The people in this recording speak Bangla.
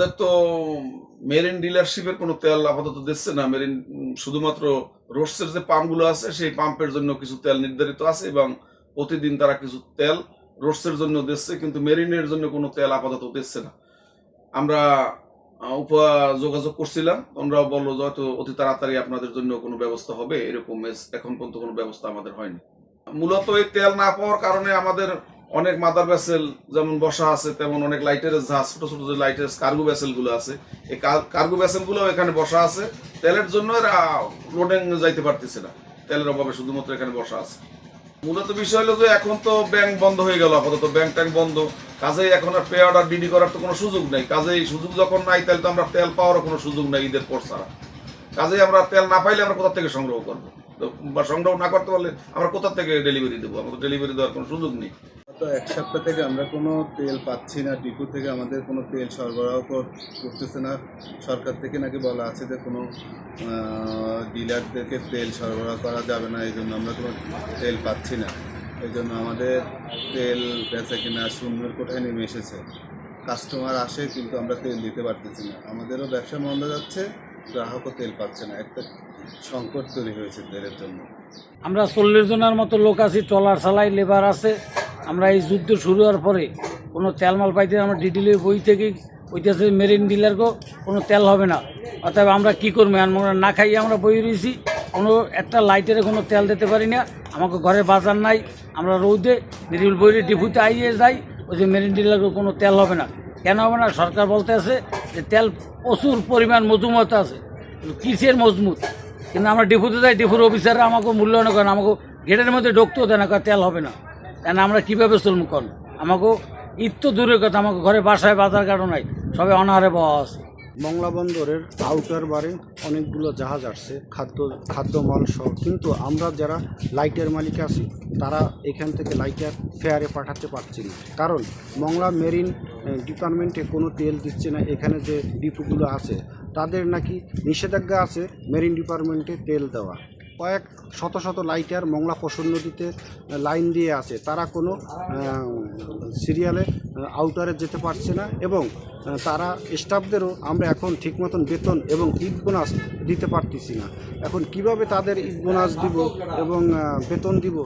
আমাদের তো মেরিন ডিলারশিপের কোনো তেল আপাতত দিচ্ছে না। মেরিন শুধুমাত্র রোডসের যে পাম্পগুলো আছে সেই পাম্পের জন্য কিছু তেল নির্ধারিত আছে এবং প্রতিদিন তারা কিছু তেল রোডসের জন্য দিচ্ছে, কিন্তু মেরিনের জন্য কোনো তেল আপাতত দিচ্ছে না। আমরা যোগাযোগ করছিলাম, ওনারাও বললো যে হয়তো অতি তাড়াতাড়ি আপনাদের জন্য কোনো ব্যবস্থা হবে, এরকম এখন পর্যন্ত কোনো ব্যবস্থা আমাদের হয়নি। মূলত এই তেল না পাওয়ার কারণে আমাদের অনেক মাদার ভেসেল যেমন বসা আছে, তেমন অনেক লাইটের জাহাজ, ছোট ছোট যে লাইটের কার্গো ভেসেল গুলো আছে, এই কার্গো ভেসেল গুলো এখানে বসা আছে। তেলের জন্য এরা লোডিং যাইতে পারতেছে না, তেলের অভাবে শুধুমাত্র এখানে বসা আছে। মূলত বিষয় হলো যে এখন তো ব্যাংক বন্ধ হয়ে গেল, আপাতত ব্যাংক ট্যাঙ্ক বন্ধ, কাজেই এখন আর পে অর্ডার ডিডি করার তো কোনো সুযোগ নেই। কাজেই সুযোগ যখন নাই, তাহলে তো আমরা তেল পাওয়ারও কোনো সুযোগ নেই ঈদের পর ছাড়া। কাজেই আমরা তেল না পাইলে আমরা কোথা থেকে সংগ্রহ করবো, বা সংগ্রহ না করতে পারলে আমরা কোথা থেকে ডেলিভারি দেবো? আমাদের ডেলিভারি দেওয়ার কোনো সুযোগ নেই। তো এক সপ্তাহ থেকে আমরা কোনো তেল পাচ্ছি না, ডিপো থেকে আমাদের কোনো তেল সরবরাহ করতেছে না। সরকার থেকে নাকি বলা আছে যে কোনো ডিলারদেরকে তেল সরবরাহ করা যাবে না, এই জন্য আমরা কোনো তেল পাচ্ছি না। এই জন্য আমাদের তেল বেচা কিনা শূন্যের কোঠায় নেমে এসেছে। কাস্টমার আসে কিন্তু আমরা তেল দিতে পারতেছি না, আমাদেরও ব্যবসা মন্দা যাচ্ছে, গ্রাহকও তেল পাচ্ছে না। একটা সংকট তৈরি হয়েছে তেলের জন্য। আমরা 40 জনের মতো লোক আছি, ট্রলার চালাই, লেবার আছে। আমরা এই যুদ্ধ শুরু হওয়ার পরে কোনো তেল মাল পাইতে আমরা ডিটেলের বই থেকে ওইটাছে মেরিন ডিলারকেও কোনো তেল হবে না। অতএব আমরা কী করবো? আমরা না খাইয়ে আমরা বই রয়েছি, কোনো একটা লাইটের কোনো তেল দিতে পারি না। আমাকে ঘরে বাজার নাই, আমরা রৌদে মেরিন বইরে ডিপুতে আইয়ে যাই, ওই যে মেরিন ডিলারকেও কোনো তেল হবে না। কেন হবে না? সরকার বলতে আছে যে তেল প্রচুর পরিমাণ মজুমত আছে, কিসের মজবুত? কিন্তু আমরা ডিপুতে যাই, ডিপুর অফিসাররা আমাকে মূল্যায়ন করেন, আমাকে গেটের মধ্যে ঢুকতেও দেয় না, তেল হবে না। কেন আমরা কীভাবে চলবো? কন আমাকে ঈদ তো দূরের কথা, আমাকে ঘরে বাসায় বাজার কারণ নাই, সবাই অনাহারে পাওয়া আছে। মংলা বন্দরের আউটার বারে অনেকগুলো জাহাজ আসছে খাদ্যমাল সহ, কিন্তু আমরা যারা লাইটের মালিক আছি তারা এখান থেকে লাইটার ফেয়ারে পাঠাতে পারছি না, কারণ মংলা মেরিন ডিপার্টমেন্টে কোনো তেল দিচ্ছে না। এখানে যে ডিপোগুলো আছে তাদের নাকি নিষেধাজ্ঞা আছে মেরিন ডিপার্টমেন্টে তেল দেওয়া। কয়েক শত শত লাইটার মংলা পশুর নদীতে লাইন দিয়ে আছে, তারা কোনো সিরিয়ালে আউটারে যেতে পারছে না, এবং তারা স্টাফদেরও আমরা এখন ঠিক মতন বেতন এবং ঈদ বোনাস দিতে পারতেছি না। এখন কিভাবে তাদের ঈদ বোনাস দিব এবং বেতন দিব?